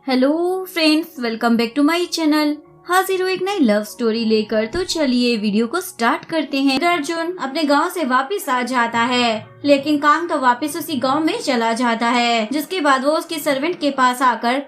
Hello friends, welcome back to my channel. हाजिर हूँ एक नई लव स्टोरी लेकर। तो चलिए वीडियो को स्टार्ट करते हैं। अर्जुन अपने गांव से वापस आ जाता है, लेकिन कांग तो वापस उसी गांव में चला जाता है। जिसके बाद वो उसके सर्वेंट के पास आकर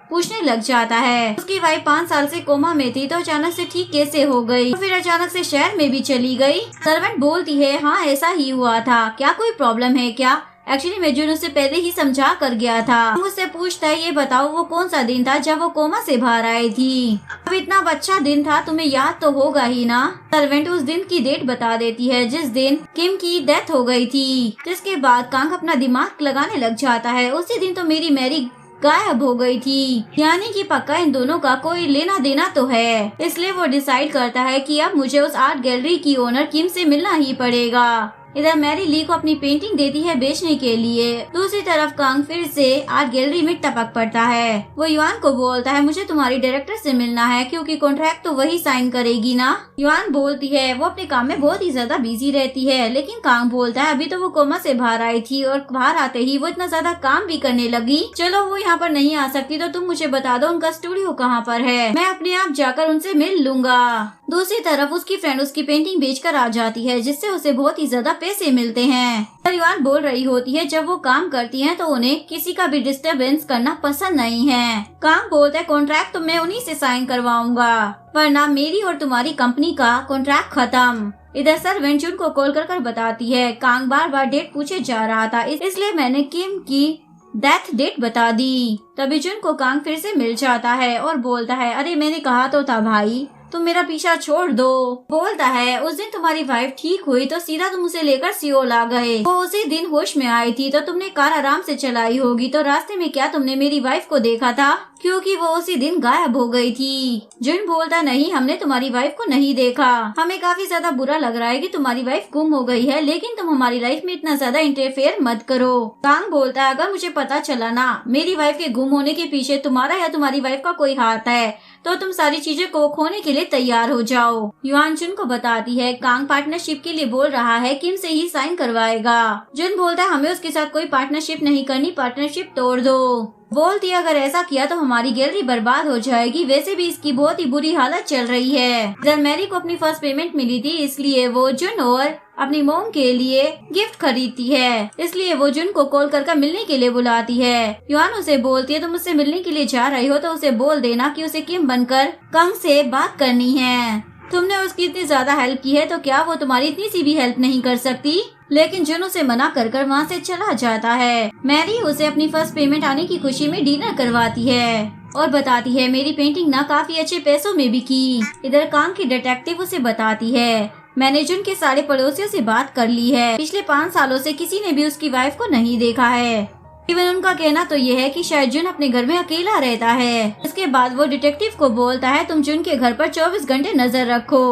पूछने लग जाता है उसकी वाइफ 5 साल से कोमा में थी तो अचानक से ठीक कैसे हो गई, तो फिर अचानक से शहर में भी चली गई। सर्वेंट बोलती है हाँ ऐसा ही हुआ था, क्या कोई प्रॉब्लम है क्या? एक्चुअली मैं जुन उससे पहले ही समझा कर गया था। मुझसे पूछता है ये बताओ वो कौन सा दिन था जब वो कोमा से बाहर आई थी? अब इतना अच्छा दिन था, तुम्हें याद तो होगा ही ना। सर्वेंट उस दिन की डेट बता देती है जिस दिन किम की डेथ हो गई थी। जिसके बाद कांग अपना दिमाग लगाने लग जाता है, उसी दिन तो मेरी मैरी गायब हो गई थी, यानी कि पक्का इन दोनों का कोई लेना देना तो है। इसलिए वो डिसाइड करता है कि अब मुझे उस आर्ट गैलरी की ओनर किम से मिलना ही पड़ेगा। इधर मैरी ली को अपनी पेंटिंग देती है बेचने के लिए। दूसरी तरफ कांग फिर से आर्ट गैलरी में टपक पड़ता है। वो युआन को बोलता है मुझे तुम्हारी डायरेक्टर से मिलना है क्योंकि कॉन्ट्रैक्ट तो वही साइन करेगी ना। युआन बोलती है वो अपने काम में बहुत ही ज्यादा बिजी रहती है, लेकिन कांग बोलता है अभी तो वो कोमा से बाहर आई थी और बाहर आते ही वो इतना ज्यादा काम भी करने लगी। चलो वो यहाँ पर नहीं आ सकती तो तुम मुझे बता दो उनका स्टूडियो कहाँ पर है, मैं अपने आप जाकर उनसे मिल लूंगा। दूसरी तरफ उसकी फ्रेंड उसकी पेंटिंग बेचकर आ जाती है जिससे उसे बहुत ही ज्यादा पैसे मिलते हैं। परिवार बोल रही होती है जब वो काम करती हैं तो उन्हें किसी का भी डिस्टरबेंस करना पसंद नहीं है। काम बोलता है कॉन्ट्रैक्ट तो मैं उन्हीं से साइन करवाऊंगा, वरना मेरी और तुम्हारी कंपनी का कॉन्ट्रैक्ट खत्म। इधर सर्वेंट जुन को कॉल कर बताती है कांग बार बार डेट पूछे जा रहा था, इसलिए मैंने किम की डेथ डेट बता दी। तभी जुन को कांग फिर से मिल जाता है और बोलता है अरे मैंने कहा तो था भाई तुम मेरा पीछा छोड़ दो। बोलता है उस दिन तुम्हारी वाइफ ठीक हुई तो सीधा तुम उसे लेकर सियोल आ गए। वो उसी दिन होश में आई थी तो तुमने कार आराम से चलाई होगी, तो रास्ते में क्या तुमने मेरी वाइफ को देखा था? क्योंकि वो उसी दिन गायब हो गई थी। जुन बोलता नहीं हमने तुम्हारी वाइफ को नहीं देखा, हमें काफी ज्यादा बुरा लग रहा है कि तुम्हारी वाइफ गुम हो गई है, लेकिन तुम हमारी लाइफ में इतना ज्यादा इंटरफेयर मत करो। कांग बोलता है अगर मुझे पता चला ना मेरी वाइफ के गुम होने के पीछे तुम्हारा या तुम्हारी वाइफ का कोई हाथ है तो तुम सारी चीजें को खोने के लिए तैयार हो जाओ। युआन जुन को बताती है कांग पार्टनरशिप के लिए बोल रहा है किम से ही साइन करवाएगा। जुन बोलता है हमें उसके साथ कोई पार्टनरशिप नहीं करनी, पार्टनरशिप तोड़ दो। बोलती है अगर ऐसा किया तो हमारी गैलरी बर्बाद हो जाएगी, वैसे भी इसकी बहुत ही बुरी हालत चल रही है। इधर मैरी को अपनी फर्स्ट पेमेंट मिली थी इसलिए वो जुन और अपनी मोम के लिए गिफ्ट खरीदती है, इसलिए वो जुन को कॉल कर मिलने के लिए बुलाती है। युआन उसे बोलती है तुम मुझसे मिलने के लिए जा रही हो तो उसे बोल देना कि उसे किम बनकर कांग से बात करनी है। तुमने उसकी इतनी ज्यादा हेल्प की है तो क्या वो तुम्हारी इतनी सी भी हेल्प नहीं कर सकती? लेकिन जुन उसे मना कर वहाँ से चला जाता है। मैरी उसे अपनी फर्स्ट पेमेंट आने की खुशी में डिनर करवाती है और बताती है मेरी पेंटिंग ना काफी अच्छे पैसों में बिकी। इधर कांग की डिटेक्टिव उसे बताती है मैंने जुन के सारे पड़ोसियों से बात कर ली है, पिछले 5 सालों से किसी ने भी उसकी वाइफ को नहीं देखा है। इवन उनका कहना तो ये है कि शायद जुन अपने घर में अकेला रहता है। इसके बाद वो डिटेक्टिव को बोलता है तुम जुन के घर पर 24 घंटे नजर रखो।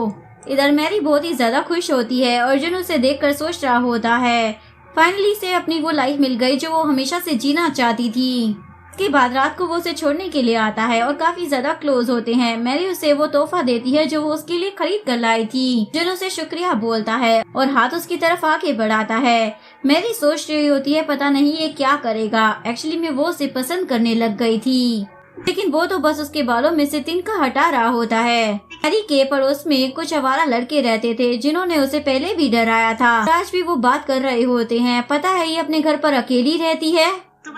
इधर मैरी बहुत ही ज्यादा खुश होती है और जुन उसे देखकर सोच रहा होता है फाइनली से अपनी वो लाइफ मिल गई जो वो हमेशा से जीना चाहती थी। इसके बाद रात को वो उसे छोड़ने के लिए आता है और काफी ज्यादा क्लोज होते हैं। मैरी उसे वो तोहफा देती है जो वो उसके लिए खरीद कर लाई थी। जुन उसे शुक्रिया बोलता है और हाथ उसकी तरफ आगे बढ़ाता है। मैरी सोच रही होती है पता नहीं ये क्या करेगा, एक्चुअली में वो उसे पसंद करने लग गई थी, लेकिन वो तो बस उसके बालों में से तिनका हटा रहा होता है। मैरी के पड़ोस में कुछ आवारा लड़के रहते थे जिन्होंने उसे पहले भी डराया था। आज भी वो बात कर रहे होते हैं, पता है ये अपने घर पर अकेली रहती है,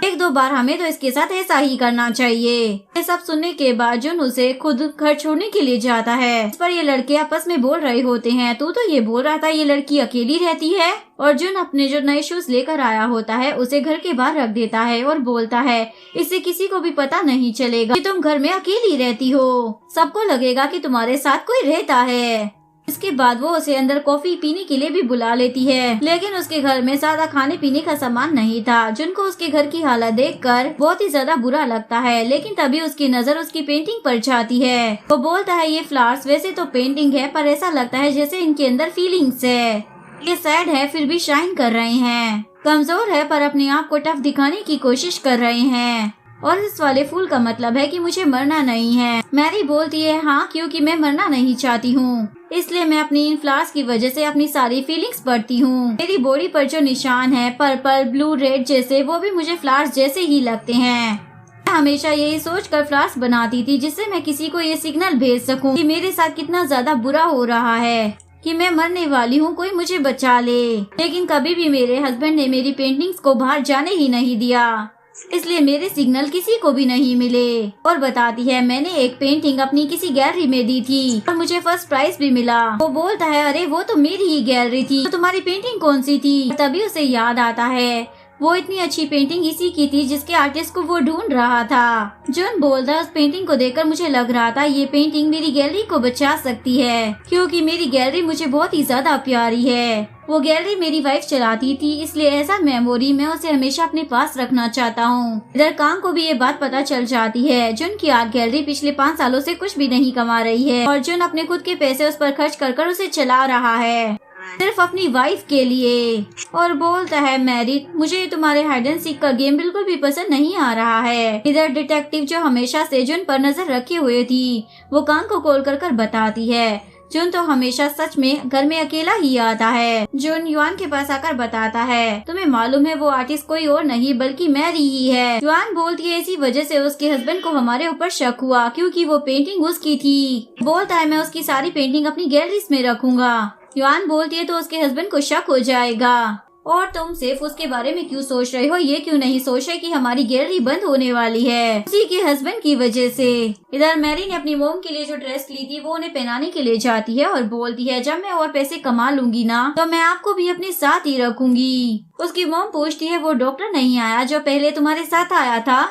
1-2 बार हमें तो इसके साथ ऐसा ही करना चाहिए। ये सब सुनने के बाद जुन उसे खुद घर छोड़ने के लिए जाता है। इस पर ये लड़के आपस में बोल रहे होते हैं तू तो ये बोल रहा था ये लड़की अकेली रहती है। और जुन अपने जो नए शूज लेकर आया होता है उसे घर के बाहर रख देता है और बोलता है इससे किसी को भी पता नहीं चलेगा कि तुम घर में अकेली रहती हो, सबको लगेगा कि तुम्हारे साथ कोई रहता है। इसके बाद वो उसे अंदर कॉफी पीने के लिए भी बुला लेती है, लेकिन उसके घर में ज्यादा खाने पीने का सामान नहीं था। जुन को उसके घर की हालत देखकर बहुत ही ज्यादा बुरा लगता है, लेकिन तभी उसकी नजर उसकी पेंटिंग पर जाती है। वो बोलता है ये फ्लावर्स वैसे तो पेंटिंग है पर ऐसा लगता है जैसे इनके अंदर फीलिंग्स है, ये सैड है फिर भी शाइन कर रहे हैं, कमजोर है पर अपने आप को टफ दिखाने की कोशिश कर रहे हैं, और इस वाले फूल का मतलब है कि मुझे मरना नहीं है। मैरी बोलती है हाँ क्योंकि मैं मरना नहीं चाहती हूँ, इसलिए मैं अपनी इन फ्लावर्स की वजह से अपनी सारी फीलिंग्स बढ़ती हूँ। मेरी बॉडी पर जो निशान है पर्पल ब्लू रेड जैसे वो भी मुझे फ्लावर्स जैसे ही लगते हैं। हमेशा यही सोचकर फ्लास्क बनाती थी जिससे मैं किसी को ये सिग्नल भेज सकूं कि मेरे साथ कितना ज्यादा बुरा हो रहा है, कि मैं मरने वाली हूँ, कोई मुझे बचा ले। लेकिन कभी भी मेरे हस्बैंड ने मेरी पेंटिंग्स को बाहर जाने ही नहीं दिया, इसलिए मेरे सिग्नल किसी को भी नहीं मिले। और बताती है मैंने एक पेंटिंग अपनी किसी गैलरी में दी थी और मुझे फर्स्ट प्राइज भी मिला। वो बोलता है अरे वो तो मेरी ही गैलरी थी, तो तुम्हारी पेंटिंग कौन सी थी? तभी उसे याद आता है वो इतनी अच्छी पेंटिंग इसी की थी जिसके आर्टिस्ट को वो ढूंढ रहा था। जॉन बोलता है उस पेंटिंग को देखकर मुझे लग रहा था ये पेंटिंग मेरी गैलरी को बचा सकती है, क्योंकि मेरी गैलरी मुझे बहुत ही ज्यादा प्यारी है। वो गैलरी मेरी वाइफ चलाती थी, इसलिए ऐसा मेमोरी मैं उसे हमेशा अपने पास रखना चाहता हूँ। इधर कांग को भी ये बात पता चल जाती है जॉन की आर्ट गैलरी पिछले 5 सालों से कुछ भी नहीं कमा रही है और जॉन अपने खुद के पैसे उस पर खर्च कर उसे चला रहा है, सिर्फ अपनी वाइफ के लिए। और बोलता है मैरी मुझे तुम्हारे हाइड एंड सीक का गेम बिल्कुल भी पसंद नहीं आ रहा है। इधर डिटेक्टिव जो हमेशा से जॉन पर नजर रखे हुए थी वो कांग को कॉल कर बताती है जॉन तो हमेशा सच में घर में अकेला ही आता है। जॉन युआन के पास आकर बताता है तुम्हें मालूम है वो आर्टिस्ट कोई और नहीं बल्कि मैरी ही है। युआन बोलती है इसी वजह से उसके हस्बैंड को हमारे ऊपर शक हुआ क्योंकि वो पेंटिंग उसकी थी। बोलता है मैं उसकी सारी पेंटिंग अपनी गैलरीज में रखूंगा। युआन बोलती है तो उसके हस्बैंड को शक हो जाएगा और तुम सिर्फ उसके बारे में क्यों सोच रहे हो, ये क्यों नहीं सोच रहे कि हमारी गैलरी बंद होने वाली है उसी के हस्बैंड की वजह से। इधर मैरी ने अपनी मोम के लिए जो ड्रेस ली थी वो उन्हें पहनाने के लिए जाती है और बोलती है जब मैं और पैसे कमा लूंगी ना तो मैं आपको भी अपने साथ ही रखूंगी। उसकी मोम पूछती है वो डॉक्टर नहीं आया जो पहले तुम्हारे साथ आया था?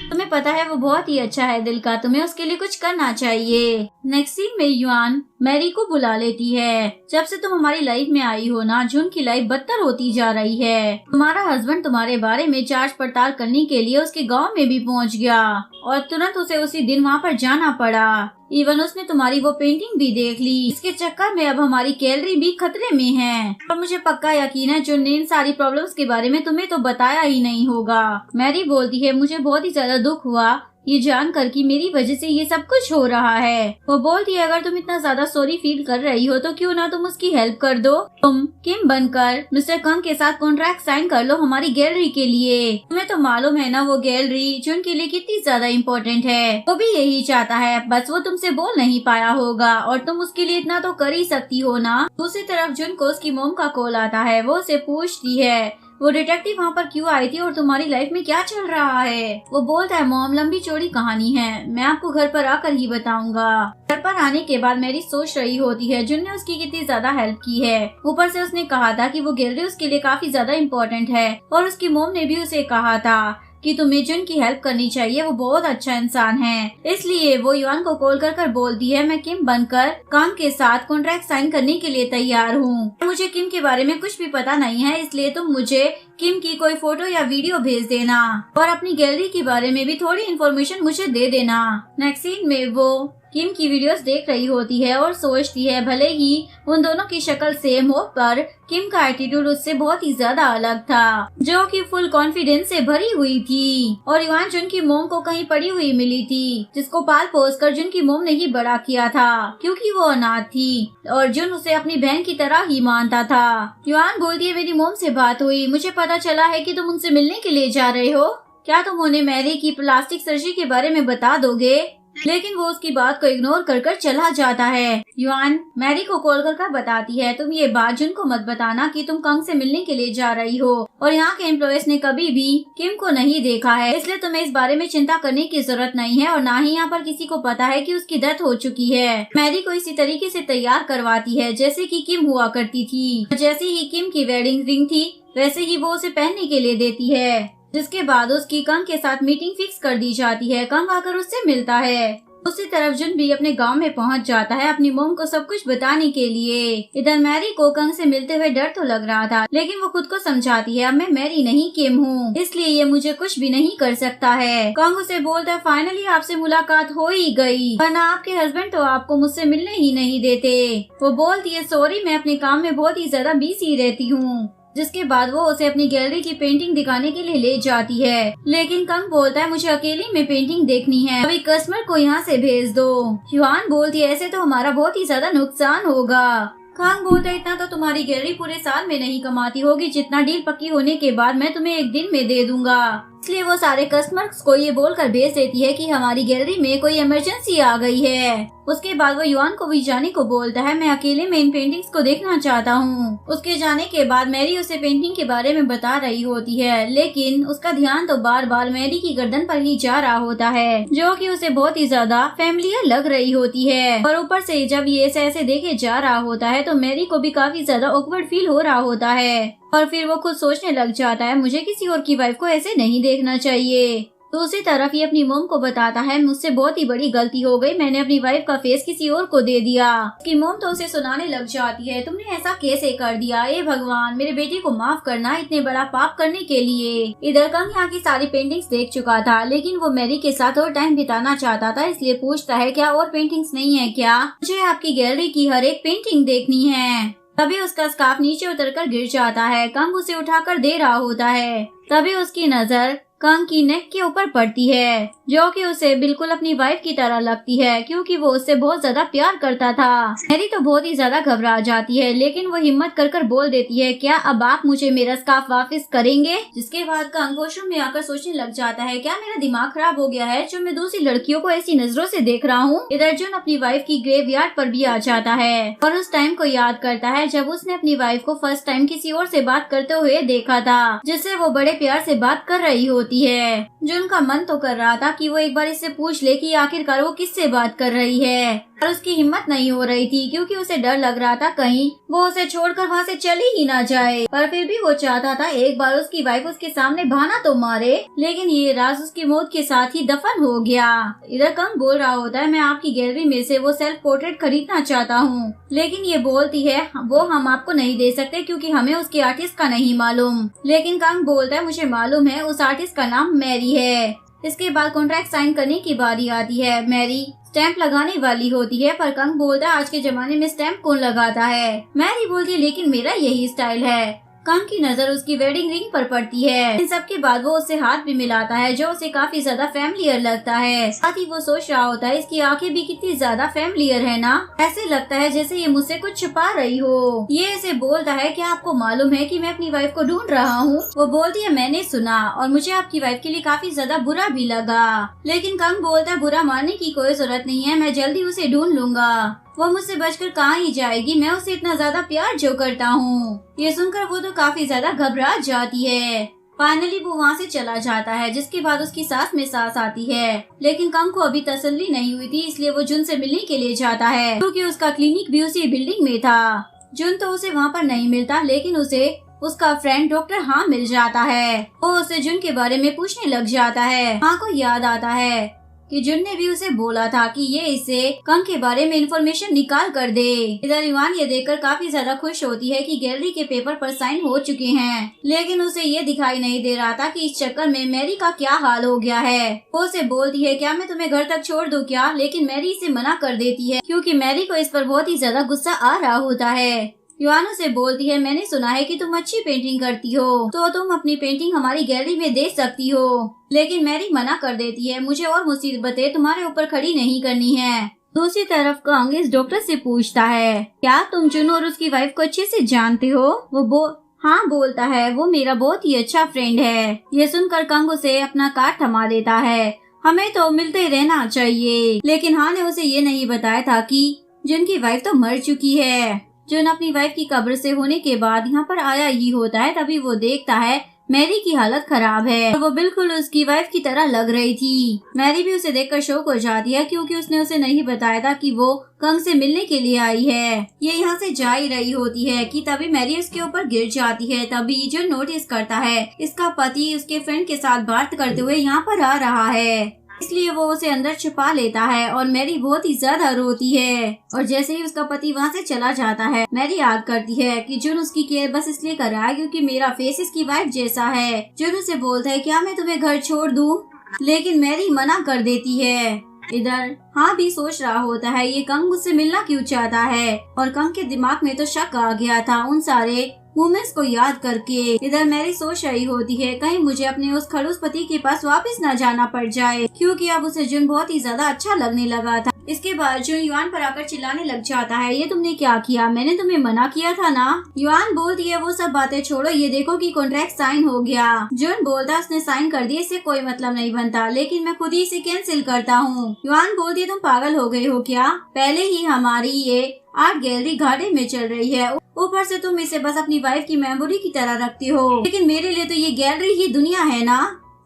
तुम्हें पता है वो बहुत ही अच्छा है दिल का, तुम्हें उसके लिए कुछ करना चाहिए। नेक्स्ट सीन में युआन मैरी को बुला लेती है जब से तुम हमारी लाइफ में आई हो ना जून की लाइफ बदतर होती जा रही है। तुम्हारा हस्बैंड तुम्हारे बारे में जांच पड़ताल करने के लिए उसके गांव में भी पहुंच गया और तुरंत उसे उसी दिन वहां पर जाना पड़ा। इवन उसने तुम्हारी वो पेंटिंग भी देख ली। इसके चक्कर में अब हमारी गैलरी भी खतरे में है और मुझे पक्का यकीन है जो इन सारी प्रॉब्लम्स के बारे में तुम्हें तो बताया ही नहीं होगा। मैरी बोलती है मुझे बहुत ही ज्यादा दुख हुआ ये जानकर कि मेरी वजह से ये सब कुछ हो रहा है। वो बोलती है अगर तुम इतना ज्यादा सॉरी फील कर रही हो तो क्यों ना तुम उसकी हेल्प कर दो। तुम किम बनकर मिस्टर कंग के साथ कॉन्ट्रैक्ट साइन कर लो हमारी गैलरी के लिए। तुम्हें तो मालूम है ना वो गैलरी जून के लिए कितनी ज्यादा इम्पोर्टेंट है। वो भी यही चाहता है, बस वो तुमसे बोल नहीं पाया होगा और तुम उसके लिए इतना तो कर ही सकती हो ना। दूसरी तरफ जून को उसकी मोम का कॉल आता है। वो उसे पूछती है वो डिटेक्टिव वहाँ पर क्यों आई थी और तुम्हारी लाइफ में क्या चल रहा है। वो बोलता है मॉम लंबी चौड़ी कहानी है, मैं आपको घर पर आकर ही बताऊंगा। घर पर आने के बाद मैरी सोच रही होती है जिन ने उसकी कितनी ज्यादा हेल्प की है। ऊपर से उसने कहा था कि वो गैलरी उसके लिए काफी ज्यादा इम्पोर्टेंट है और उसकी मोम ने भी उसे कहा था कि तुम्हें जुन की हेल्प करनी चाहिए, वो बहुत अच्छा इंसान है। इसलिए वो युआन को कॉल कर बोलती है मैं किम बनकर कांग के साथ कॉन्ट्रैक्ट साइन करने के लिए तैयार हूँ। मुझे किम के बारे में कुछ भी पता नहीं है, इसलिए तुम मुझे किम की कोई फोटो या वीडियो भेज देना और अपनी गैलरी के बारे में भी थोड़ी इन्फॉर्मेशन मुझे दे देना। नेक्स्ट सीन में वो किम की वीडियोस देख रही होती है और सोचती है भले ही उन दोनों की शक्ल सेम हो पर किम का एटीट्यूड उससे बहुत ही ज्यादा अलग था जो कि फुल कॉन्फिडेंस से भरी हुई थी। और युआन जुन की मोम को कहीं पड़ी हुई मिली थी जिसको पाल पोस कर जुन की मोम ने ही बड़ा किया था क्योंकि वो अनाथ थी और जुन उसे अपनी बहन की तरह ही मानता था। युआन बोलती है मेरी मोम से बात हुई, मुझे पता चला है कि तुम उनसे मिलने के लिए जा रहे हो, क्या तुम उन्हें मैरी की प्लास्टिक सर्जरी के बारे में बता दोगे? लेकिन वो उसकी बात को इग्नोर कर चला जाता है। युआन मैरी को कॉल कर बताती है तुम ये बात जुन को मत बताना कि तुम कंग से मिलने के लिए जा रही हो और यहाँ के एम्प्लॉयज ने कभी भी किम को नहीं देखा है, इसलिए तुम्हें इस बारे में चिंता करने की जरूरत नहीं है और ना ही यहाँ पर किसी को पता है कि उसकी डेथ हो चुकी है। मैरी को इसी तरीके से तैयार करवाती है जैसे कि किम हुआ करती थी। जैसे ही किम की वेडिंग रिंग थी वैसे ही वो उसे पहनने के लिए देती है, जिसके बाद उसकी कंग के साथ मीटिंग फिक्स कर दी जाती है। कंग आकर उससे मिलता है। उसी तरफ जुन भी अपने गांव में पहुंच जाता है अपनी मोम को सब कुछ बताने के लिए। इधर मैरी को कंग से मिलते हुए डर तो लग रहा था लेकिन वो खुद को समझाती है अब मैं मैरी नहीं किम हूँ, इसलिए ये मुझे कुछ भी नहीं कर सकता है। कंग उसे बोलता है फाइनली आपसे मुलाकात हो ही गई, वरना आपके हस्बैंड तो आपको मुझसे मिलने ही नहीं देते। वो बोलती है सॉरी मैं अपने काम में बहुत ही ज्यादा बिजी रहती हूँ, जिसके बाद वो उसे अपनी गैलरी की पेंटिंग दिखाने के लिए ले जाती है। लेकिन कंग बोलता है मुझे अकेले में पेंटिंग देखनी है, अभी कस्टमर को यहाँ से भेज दो। युआन बोलती है ऐसे तो हमारा बहुत ही ज्यादा नुकसान होगा। कंग बोलता है इतना तो तुम्हारी गैलरी पूरे साल में नहीं कमाती होगी जितना डील पक्की होने के बाद मैं तुम्हें एक दिन में दे दूंगा। इसलिए वो सारे कस्टमर्स को ये बोलकर भेज देती है कि हमारी गैलरी में कोई इमरजेंसी आ गई है। उसके बाद वो युआन को भी जाने को बोलता है, मैं अकेले में इन पेंटिंग्स को देखना चाहता हूँ। उसके जाने के बाद मैरी उसे पेंटिंग के बारे में बता रही होती है, लेकिन उसका ध्यान तो बार बार मैरी की गर्दन पर ही जा रहा होता है, जो कि उसे बहुत ही ज्यादा फैमिलियर लग रही होती है। और ऊपर से जब ये ऐसे देखे जा रहा होता है तो मैरी को भी काफी ज्यादा ऑकवर्ड फील हो रहा होता है। और फिर वो खुद सोचने लग जाता है, मुझे किसी और की वाइफ को ऐसे नहीं देखना चाहिए। दूसरी तरफ ये अपनी मोम को बताता है, मुझसे बहुत ही बड़ी गलती हो गई, मैंने अपनी वाइफ का फेस किसी और को दे दिया। उसकी मोम तो उसे सुनाने लग जाती है, तुमने ऐसा कैसे कर दिया, ए भगवान मेरे बेटे को माफ करना इतने बड़ा पाप करने के लिए। इधर कंग यहाँ की सारी पेंटिंग्स देख चुका था, लेकिन वो मैरी के साथ और टाइम बिताना चाहता था, इसलिए पूछता है क्या और पेंटिंग्स नहीं है क्या, मुझे आपकी गैलरी की हर एक पेंटिंग देखनी है। तभी उसका स्कार्फ नीचे उतरकर गिर जाता है। कंग उसे उठाकर दे रहा होता है। तभी उसकी नजर कंग की नेक के ऊपर पड़ती है, जो कि उसे बिल्कुल अपनी वाइफ की तरह लगती है, क्योंकि वो उससे बहुत ज्यादा प्यार करता था। मैरी तो बहुत ही ज्यादा घबरा जाती है, लेकिन वो हिम्मत कर बोल देती है, क्या अब आप मुझे मेरा स्कार्फ वापस करेंगे। जिसके बाद कंग वॉशरूम में आकर सोचने लग जाता है, क्या मेरा दिमाग खराब हो गया है जो मैं दूसरी लड़कियों को ऐसी नजरों से देख रहा हूँ। इधर जुन अपनी वाइफ की ग्रेवयार्ड पर भी आ जाता है और उस टाइम को याद करता है जब उसने अपनी वाइफ को फर्स्ट टाइम किसी और से बात करते हुए देखा था, जिससे वो बड़े प्यार से बात कर रही होती है। जुन का मन तो कर रहा था कि वो एक बार इससे पूछ ले कि आखिरकार वो किससे बात कर रही है, पर उसकी हिम्मत नहीं हो रही थी, क्योंकि उसे डर लग रहा था कहीं वो उसे छोड़कर वहाँ से चली ही ना जाए। पर फिर भी वो चाहता था एक बार उसकी वाइफ उसके सामने बहाना तो मारे, लेकिन ये राज उसकी मौत के साथ ही दफन हो गया। इधर कंग बोल रहा होता है, मैं आपकी गैलरी में से वो सेल्फ पोर्ट्रेट खरीदना चाहता हूँ, लेकिन ये बोलती है वो हम आपको नहीं दे सकते क्योंकि हमें उसके आर्टिस्ट का नहीं मालूम। लेकिन कंग बोलता है, मुझे मालूम है, उस आर्टिस्ट का नाम मैरी है। इसके बाद कॉन्ट्रैक्ट साइन करने की बारी आती है। मैरी स्टैंप लगाने वाली होती है, पर कंग बोलता है, आज के जमाने में स्टैंप कौन लगाता है। मैरी बोलती है, लेकिन मेरा यही स्टाइल है। कंग की नजर उसकी वेडिंग रिंग पर पड़ती है। इन सब के बाद वो उससे हाथ भी मिलाता है, जो उसे काफी ज्यादा फैमिलियर लगता है। साथ ही वो सोच रहा होता है, इसकी आंखें भी कितनी ज्यादा फैमिलियर है ना, ऐसे लगता है जैसे ये मुझसे कुछ छुपा रही हो। ये इसे बोलता है, क्या आपको मालूम है कि मैं अपनी वाइफ को ढूंढ रहा हूँ। वो बोलती है, मैंने सुना और मुझे आपकी वाइफ के लिए काफी ज्यादा बुरा भी लगा। लेकिन कंग बोलता है, बुरा मानने की कोई जरूरत नहीं है, मैं जल्दी उसे ढूंढ लूंगा, वो मुझसे बचकर कहाँ ही जाएगी, मैं उसे इतना ज्यादा प्यार जो करता हूँ। ये सुनकर वो तो काफी ज्यादा घबरा जाती है। फाइनली वो वहाँ से चला जाता है, जिसके बाद उसकी सांस में सांस आती है। लेकिन कंग को अभी तसल्ली नहीं हुई थी, इसलिए वो जुन से मिलने के लिए जाता है, क्योंकि उसका क्लिनिक भी उसी बिल्डिंग में था। जुन तो उसे वहाँ पर नहीं मिलता, लेकिन उसे उसका फ्रेंड डॉक्टर हाँ मिल जाता है। वो उसे जुन के बारे में पूछने लग जाता है। हाँ को याद आता है कि जुन ने भी उसे बोला था कि ये इसे कंग के बारे में इंफॉर्मेशन निकाल कर दे। इधर युआन ये देखकर काफी ज्यादा खुश होती है कि गैलरी के पेपर पर साइन हो चुके हैं, लेकिन उसे ये दिखाई नहीं दे रहा था कि इस चक्कर में मैरी का क्या हाल हो गया है। वो उसे बोलती है, क्या मैं तुम्हें घर तक छोड़ दूं क्या, लेकिन मैरी इसे मना कर देती है, क्योंकि मैरी को इस पर बहुत ही ज्यादा गुस्सा आ रहा होता है। युआन से बोलती है, मैंने सुना है कि तुम अच्छी पेंटिंग करती हो, तो तुम अपनी पेंटिंग हमारी गैलरी में दे सकती हो। लेकिन मैरी मना कर देती है, मुझे और मुसीबतें तुम्हारे ऊपर खड़ी नहीं करनी है। दूसरी तरफ कंग इस डॉक्टर से पूछता है, क्या तुम जुन और उसकी वाइफ को अच्छे से जानते हो। वो हाँ बोलता है, वो मेरा बहुत ही अच्छा फ्रेंड है। ये सुनकर कंग उसे अपना कार्ड थमा देता है, हमें तो मिलते रहना चाहिए। लेकिन हाँ ने उसे ये नहीं बताया था कि जुन की वाइफ तो मर चुकी है। जुन अपनी वाइफ की कब्र से होने के बाद यहाँ पर आया ही होता है, तभी वो देखता है मैरी की हालत खराब है और वो बिल्कुल उसकी वाइफ की तरह लग रही थी। मैरी भी उसे देखकर शॉक हो जाती है, क्योंकि उसने उसे नहीं बताया था कि वो कंग से मिलने के लिए आई है। ये यहाँ से जा ही रही होती है कि तभी मैरी उसके ऊपर गिर जाती है। तभी जो नोटिस करता है इसका पति उसके फ्रेंड के साथ बात करते हुए यहाँ पर आ रहा है, इसलिए वो उसे अंदर छुपा लेता है और मैरी बहुत ही ज्यादा रोती है। और जैसे ही उसका पति वहाँ से चला जाता है, मैरी याद करती है कि जुन उसकी केयर बस इसलिए कर रहा है क्योंकि मेरा फेस इसकी वाइफ जैसा है। जुन उसे बोलता है, क्या मैं तुम्हें घर छोड़ दूं, लेकिन मैरी मना कर देती है। इधर हाँ भी सोच रहा होता है, ये कंग मुझसे मिलना क्यों चाहता है, और कंग के दिमाग में तो शक आ गया था उन सारे मोमेंट्स को याद करके। इधर मैरी सोच रही होती है, कहीं मुझे अपने उस खड़ूस पति के पास वापस न जाना पड़ जाए, क्योंकि अब उसे जुन बहुत ही ज्यादा अच्छा लगने लगा था। इसके बाद जुन युआन पर आकर चिल्लाने लग जाता है, ये तुमने क्या किया, मैंने तुम्हें मना किया था ना। युआन बोलती है वो सब बातें छोड़ो, ये देखो कि कॉन्ट्रैक्ट साइन हो गया। जुन बोलता है उसने साइन कर दिया, इससे कोई मतलब नहीं बनता, लेकिन मैं खुद ही इसे कैंसिल करता हूँ। युआन बोलती है तुम पागल हो गए हो क्या, पहले ही हमारी ये आर्ट गैलरी घाटे में चल रही है, ऊपर से तुम इसे बस अपनी वाइफ की मेमोरी की तरह रखती हो, लेकिन मेरे लिए तो ये गैलरी ही दुनिया है ना,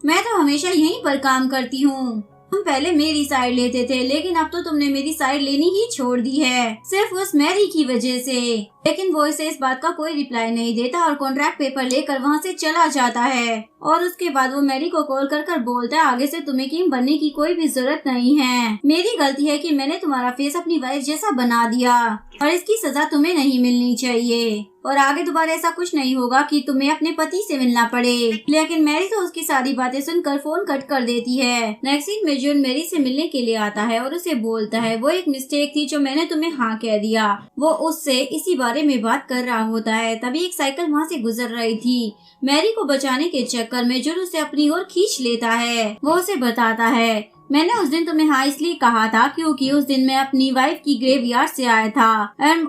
मैं तो हमेशा यहीं पर काम करती हूँ। तुम पहले मेरी साइड लेते थे, लेकिन अब तो तुमने मेरी साइड लेनी ही छोड़ दी है, सिर्फ उस मैरी की वजह से। लेकिन वो इसे इस बात का कोई रिप्लाई नहीं देता और कॉन्ट्रैक्ट पेपर लेकर वहाँ से चला जाता है। और उसके बाद वो मैरी को कॉल कर बोलता है आगे से तुम्हें किम बनने की कोई भी जरूरत नहीं है, मेरी गलती है कि मैंने तुम्हारा फेस अपनी वाइफ जैसा बना दिया और इसकी सजा तुम्हें नहीं मिलनी चाहिए और आगे दोबारा ऐसा कुछ नहीं होगा कि तुम्हें अपने पति से मिलना पड़े। लेकिन मैरी तो उसकी सारी बातें सुनकर फोन कट कर देती है। नेक्स्ट सीन में जून मैरी से मिलने के लिए आता है और उसे बोलता है वो एक मिस्टेक थी जो मैंने तुम्हें हाँ कह दिया। वो उससे इसी बारे में बात कर रहा होता है, तभी एक साइकिल वहाँ से गुजर रही थी। मैरी को बचाने के चक्कर में जून उसे अपनी ओर खींच लेता है। वो उसे बताता है मैंने उस दिन तुम्हें हाँ इसलिए कहा था क्योंकि उस दिन मैं अपनी वाइफ की ग्रेवयार्ड से आया था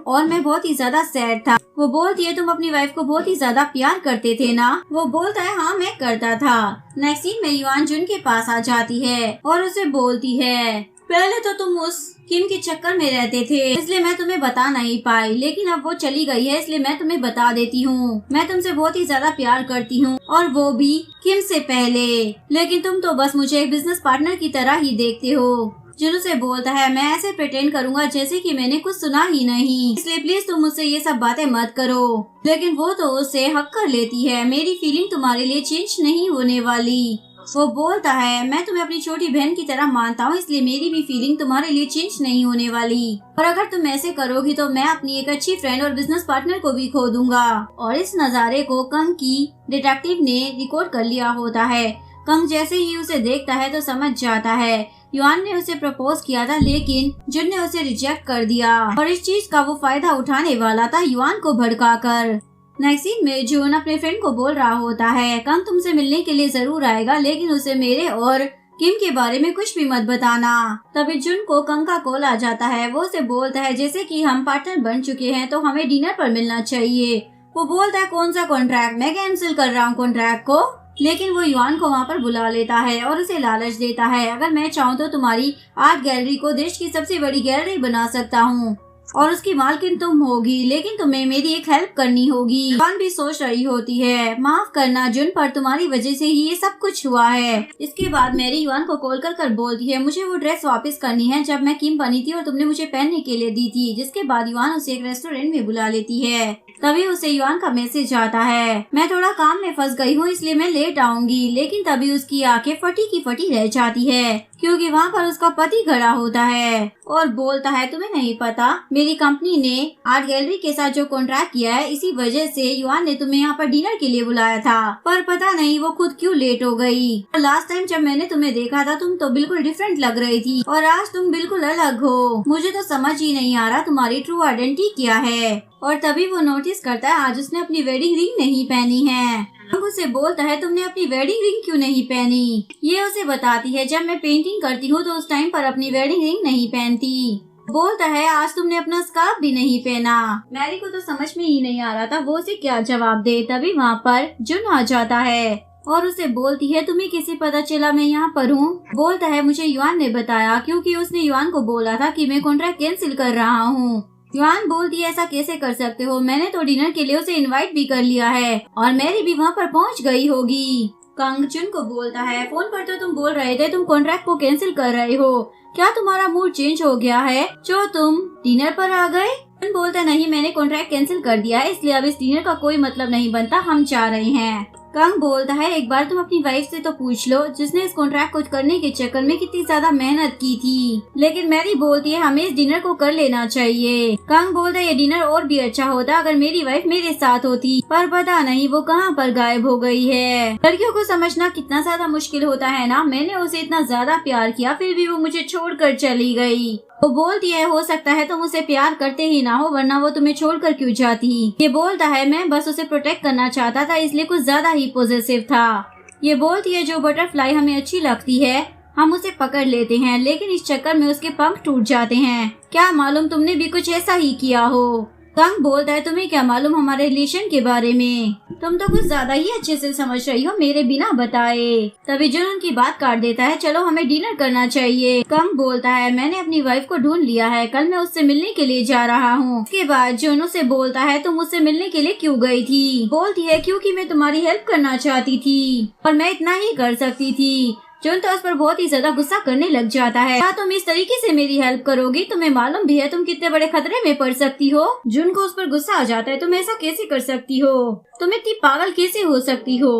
और मैं बहुत ही ज्यादा सैड था। वो बोलती है तुम अपनी वाइफ को बहुत ही ज्यादा प्यार करते थे ना। वो बोलता है हाँ मैं करता था। नेक्स्ट सीन में युआन जुन के पास आ जाती है और उसे बोलती है पहले तो तुम उस किम के चक्कर में रहते थे इसलिए मैं तुम्हें बता नहीं पाई, लेकिन अब वो चली गई है इसलिए मैं तुम्हें बता देती हूँ। मैं तुमसे बहुत ही ज्यादा प्यार करती हूँ और वो भी किम से पहले, लेकिन तुम तो बस मुझे एक बिजनेस पार्टनर की तरह ही देखते हो। जुन से बोलता है मैं ऐसे प्रिटेंड करूंगा जैसे कि मैंने कुछ सुना ही नहीं, इसलिए प्लीज तुम मुझसे ये सब बातें मत करो। लेकिन वो तो उससे हक कर लेती है, मेरी फीलिंग तुम्हारे लिए चेंज नहीं होने वाली। वो बोलता है मैं तुम्हें अपनी छोटी बहन की तरह मानता हूँ इसलिए मेरी भी फीलिंग तुम्हारे लिए चेंज नहीं होने वाली, और अगर तुम ऐसे करोगी तो मैं अपनी एक अच्छी फ्रेंड और बिजनेस पार्टनर को भी खो दूंगा। और इस नज़ारे को कंग की डिटेक्टिव ने रिकॉर्ड कर लिया होता है। कंग जैसे ही उसे देखता है तो समझ जाता है युआन ने उसे प्रपोज किया था, लेकिन जुन ने उसे रिजेक्ट कर दिया और इस चीज का वो फायदा उठाने वाला था युआन को भड़काकर। नेक्स्ट सीन में जून अपने फ्रेंड को बोल रहा होता है कंग तुमसे मिलने के लिए जरूर आएगा, लेकिन उसे मेरे और किम के बारे में कुछ भी मत बताना। तभी जुन को कंग का कॉल आ जाता है। वो उसे बोलता है जैसे कि हम पार्टनर बन चुके हैं तो हमें डिनर पर मिलना चाहिए। वो बोलता है कौन सा कॉन्ट्रैक्ट, मैं कैंसिल कर रहा हूँ कॉन्ट्रैक्ट को। लेकिन वो युआन को वहाँ पर बुला लेता है और उसे लालच देता है अगर मैं चाहूँ तो तुम्हारी आर्ट गैलरी को देश की सबसे बड़ी गैलरी बना सकता हूँ और उसकी मालकिन तुम होगी, लेकिन तुम्हें मेरी एक हेल्प करनी होगी। युआन भी सोच रही होती है माफ करना जुन, पर तुम्हारी वजह से ही ये सब कुछ हुआ है। इसके बाद मैरी युआन को कॉल कर बोलती है मुझे वो ड्रेस वापस करनी है जब मैं किम बनी थी और तुमने मुझे पहनने के लिए दी थी। जिसके बाद युआन उसे एक रेस्टोरेंट में बुला लेती है। तभी उसे युआन का मैसेज आता है मैं थोड़ा काम में फंस गई हूँ इसलिए मैं लेट आऊंगी। लेकिन तभी उसकी आंखें फटी की फटी रह जाती है क्योंकि वहाँ पर उसका पति खड़ा होता है और बोलता है तुम्हें नहीं पता मेरी कंपनी ने आर्ट गैलरी के साथ जो कॉन्ट्रैक्ट किया है इसी वजह से युआन ने तुम्हें यहाँ पर डिनर के लिए बुलाया था, पर पता नहीं वो खुद क्यों लेट हो गई। और लास्ट टाइम जब मैंने तुम्हें देखा था तुम तो बिल्कुल डिफरेंट लग रही थी और आज तुम बिल्कुल अलग हो। मुझे तो समझ ही नहीं आ रहा तुम्हारी ट्रू आइडेंटिटी क्या है। और तभी वो नोटिस करता है आज उसने अपनी वेडिंग रिंग नहीं पहनी है। उसे बोलता है तुमने अपनी वेडिंग रिंग क्यों नहीं पहनी। ये उसे बताती है जब मैं पेंटिंग करती हूँ तो उस टाइम पर अपनी वेडिंग रिंग नहीं पहनती। बोलता है आज तुमने अपना स्कार्फ भी नहीं पहना। मैरी को तो समझ में ही नहीं आ रहा था वो उसे क्या जवाब दे। तभी वहाँ पर जुन आ जाता है और उसे बोलती है तुम्हें कैसे पता चला मैं यहाँ पर हूँ। बोलता है मुझे युआन ने बताया क्योंकि उसने युआन को बोला था कि मैं कॉन्ट्रैक्ट कैंसिल कर रहा हूँ। युआन बोलती है ऐसा कैसे कर सकते हो, मैंने तो डिनर के लिए उसे इनवाइट भी कर लिया है और मैरी भी वहाँ पर पहुँच गई होगी। कंग जुन को बोलता है फोन पर तो तुम बोल रहे थे तुम कॉन्ट्रैक्ट को कैंसिल कर रहे हो, क्या तुम्हारा मूड चेंज हो गया है जो तुम डिनर पर आ गए। जुन बोलता नहीं मैंने कॉन्ट्रैक्ट कैंसिल कर दिया है इसलिए अब इस डिनर का कोई मतलब नहीं बनता, हम जा रहे हैं। कंग बोलता है एक बार तुम अपनी वाइफ से तो पूछ लो जिसने इस कॉन्ट्रैक्ट को करने के चक्कर में कितनी ज्यादा मेहनत की थी। लेकिन मैरी बोलती है हमें इस डिनर को कर लेना चाहिए। कंग बोलता है ये डिनर और भी अच्छा होता अगर मेरी वाइफ मेरे साथ होती, पर पता नहीं वो कहाँ पर गायब हो गई है। लड़कियों को समझना कितना ज्यादा मुश्किल होता है ना, मैंने उसे इतना ज्यादा प्यार किया फिर भी वो मुझे छोड़कर चली गई। वो बोलती है हो सकता है तुम उसे प्यार करते ही ना हो वरना वो तुम्हें छोड़कर क्यों जाती। ये बोलता है मैं बस उसे प्रोटेक्ट करना चाहता था इसलिए कुछ ज्यादा ही पॉजिटिव था। ये बोलती है जो बटरफ्लाई हमें अच्छी लगती है हम उसे पकड़ लेते हैं, लेकिन इस चक्कर में उसके पंख टूट जाते हैं। क्या मालूम तुमने भी कुछ ऐसा ही किया हो। कंग बोलता है, तुम्हें क्या मालूम हमारे रिलेशन के बारे में, तुम तो कुछ ज्यादा ही अच्छे से समझ रही हो मेरे बिना बताए। तभी जुन उनकी बात काट देता है, चलो हमें डिनर करना चाहिए। कंग बोलता है, मैंने अपनी वाइफ को ढूंढ लिया है, कल मैं उससे मिलने के लिए जा रहा हूँ। उसके बाद जुन उसे बोलता है, तुम मुझसे मिलने के लिए क्यों गई थी। बोलती है, क्योंकि मैं तुम्हारी हेल्प करना चाहती थी और मैं इतना ही कर सकती थी। जुन तो उस पर बहुत ही ज्यादा गुस्सा करने लग जाता है, क्या तुम इस तरीके से मेरी हेल्प करोगी, तुम्हें मालूम भी है तुम कितने बड़े खतरे में पड़ सकती हो। जुन को उस पर गुस्सा आ जाता है, तुम ऐसा कैसे कर सकती हो, तुम इतनी पागल कैसे हो सकती हो।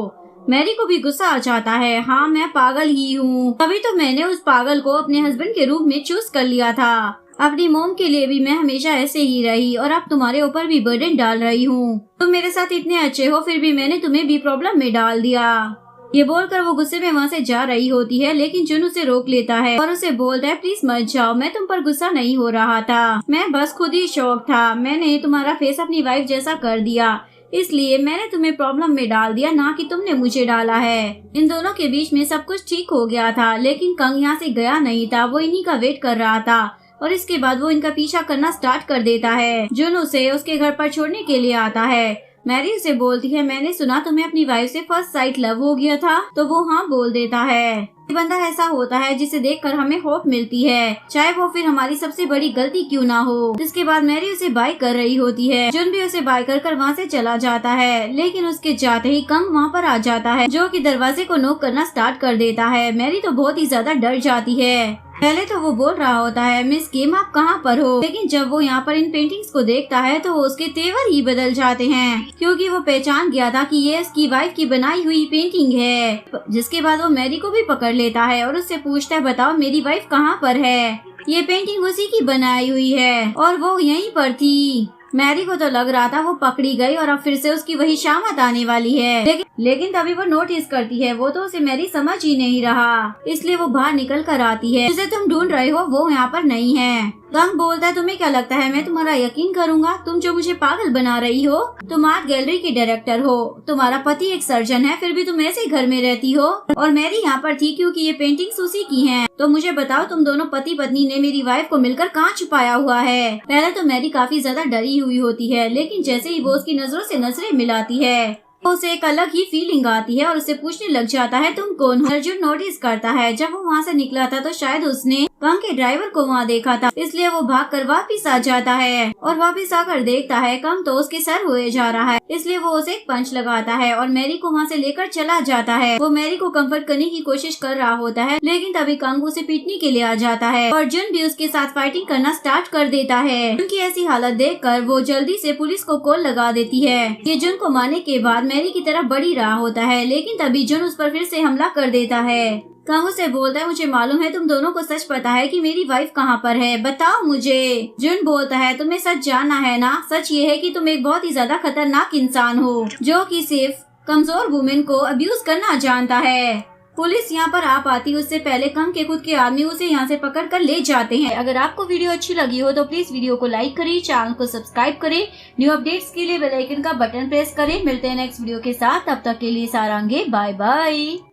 मैरी को भी गुस्सा आ जाता है, हाँ मैं पागल ही हूँ, तभी तो मैंने उस पागल को अपने हस्बैंड के रूप में चूज कर लिया था। अपनी मोम के लिए भी मैं हमेशा ऐसे ही रही और अब तुम्हारे ऊपर भी बर्डन डाल रही हूँ। तुम मेरे साथ इतने अच्छे हो, फिर भी मैंने तुम्हें भी प्रॉब्लम में डाल दिया। ये बोलकर वो गुस्से में वहाँ से जा रही होती है, लेकिन जुन उसे रोक लेता है और उसे बोलता है, प्लीज मत जाओ, मैं तुम पर गुस्सा नहीं हो रहा था, मैं बस खुद ही शौक था, मैंने तुम्हारा फेस अपनी वाइफ जैसा कर दिया, इसलिए मैंने तुम्हें प्रॉब्लम में डाल दिया, ना कि तुमने मुझे डाला है। इन दोनों के बीच में सब कुछ ठीक हो गया था, लेकिन कंग यहाँ से गया नहीं था, वो इन्हीं का वेट कर रहा था और इसके बाद वो इनका पीछा करना स्टार्ट कर देता है। जुन उसे उसके घर पर छोड़ने के लिए आता है। मैरी उसे बोलती है, मैंने सुना तुम्हें अपनी वाइफ से फर्स्ट साइट लव हो गया था, तो वो हाँ बोल देता है। ये बंदा ऐसा होता है जिसे देखकर हमें होप मिलती है, चाहे वो फिर हमारी सबसे बड़ी गलती क्यों ना हो। जिसके बाद मैरी उसे बाय कर रही होती है, जुन भी उसे बाय कर वहाँ से चला जाता है, लेकिन उसके जाते ही कंग वहाँ पर आ जाता है, जो कि दरवाजे को नॉक करना स्टार्ट कर देता है। मैरी तो बहुत ही ज्यादा डर जाती है। पहले तो वो बोल रहा होता है, मिस किम आप कहाँ पर हो, लेकिन जब वो यहाँ पर इन पेंटिंग्स को देखता है तो वो उसके तेवर ही बदल जाते हैं, क्योंकि वो पहचान गया था कि ये उसकी वाइफ की बनाई हुई पेंटिंग है। जिसके बाद वो मैरी को भी पकड़ लेता है और उससे पूछता है, बताओ मेरी वाइफ कहाँ पर है, ये पेंटिंग उसी की बनाई हुई है और वो यहीं पर थी। मैरी को तो लग रहा था वो पकड़ी गई और अब फिर से उसकी वही शामत आने वाली है, लेकिन तभी वो नोटिस करती है वो तो उसे मैरी समझ ही नहीं रहा, इसलिए वो बाहर निकल कर आती है। जिसे तुम ढूंढ रहे हो वो यहाँ पर नहीं है। कंग बोलता है, तुम्हें क्या लगता है मैं तुम्हारा यकीन करूंगा, तुम जो मुझे पागल बना रही हो, तुम आर्ट गैलरी की डायरेक्टर हो, तुम्हारा पति एक सर्जन है, फिर भी तुम ऐसे घर में रहती हो और मैरी यहाँ पर थी क्योंकि ये पेंटिंग्स उसी की हैं। तो मुझे बताओ तुम दोनों पति पत्नी ने मेरी वाइफ को मिलकर कहाँ छुपाया हुआ है। पहले तो मैरी काफी ज्यादा डरी हुई होती है, लेकिन जैसे ही वो उसकी नजरों से नजरें मिलाती है तो उसे एक अलग ही फीलिंग आती है और उसे पूछने लग जाता है, तुम कौन हो। अर्जुन नोटिस करता है जब वो वहाँ से निकला था तो शायद उसने कंग के ड्राइवर को वहाँ देखा था, इसलिए वो भागकर वापस आ जाता है और वापस आकर देखता है कंग तो उसके सर हुए जा रहा है, इसलिए वो उसे एक पंच लगाता है और मैरी को वहाँ से लेकर चला जाता है। वो मैरी को कंफर्ट करने की कोशिश कर रहा होता है, लेकिन तभी कंग उसे पीटने के लिए आ जाता है और जुन भी उसके साथ फाइटिंग करना स्टार्ट कर देता है। उनकी ऐसी हालत देखकर वो जल्दी से पुलिस को कॉल लगा देती है। ये जुन को मारने के बाद मैरी की तरफ बढ़ ही रहा होता है, लेकिन तभी जुन उस पर फिर से हमला कर देता है। कंग उसे बोलता है, मुझे मालूम है तुम दोनों को सच पता है कि मेरी वाइफ कहाँ पर है, बताओ मुझे। जुन बोलता है, तुम्हें सच जानना है ना, सच ये है कि तुम एक बहुत ही ज्यादा खतरनाक इंसान हो जो कि सिर्फ कमजोर वुमेन को अब्यूज करना जानता है। पुलिस यहाँ पर आ पाती उससे पहले कंग के खुद के आदमी उसे यहाँ से पकड़ कर ले जाते हैं। अगर आपको वीडियो अच्छी लगी हो तो प्लीज वीडियो को लाइक करें, चैनल को सब्सक्राइब करें, न्यू अपडेट्स के लिए बेल आइकन का बटन प्रेस करें। मिलते हैं नेक्स्ट वीडियो के साथ, तब तक के लिए सारांगे, बाय बाय।